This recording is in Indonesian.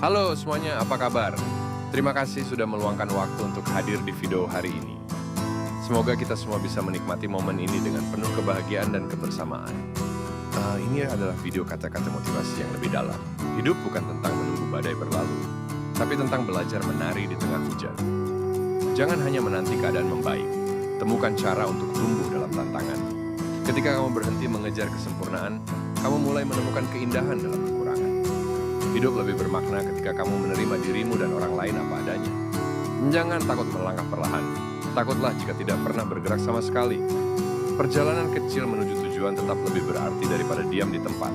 Halo semuanya, apa kabar? Terima kasih sudah meluangkan waktu untuk hadir di video hari ini. Semoga kita semua bisa menikmati momen ini dengan penuh kebahagiaan dan kebersamaan. Ini adalah video kata-kata motivasi yang lebih dalam. Hidup bukan tentang menunggu badai berlalu, tapi tentang belajar menari di tengah hujan. Jangan hanya menanti keadaan membaik, temukan cara untuk tumbuh dalam tantangan. Ketika kamu berhenti mengejar kesempurnaan, kamu mulai menemukan keindahan dalam kekurangan. Hidup lebih bermakna ketika kamu menerima dirimu dan orang lain apa adanya. Jangan takut melangkah perlahan. Takutlah jika tidak pernah bergerak sama sekali. Perjalanan kecil menuju tujuan tetap lebih berarti daripada diam di tempat.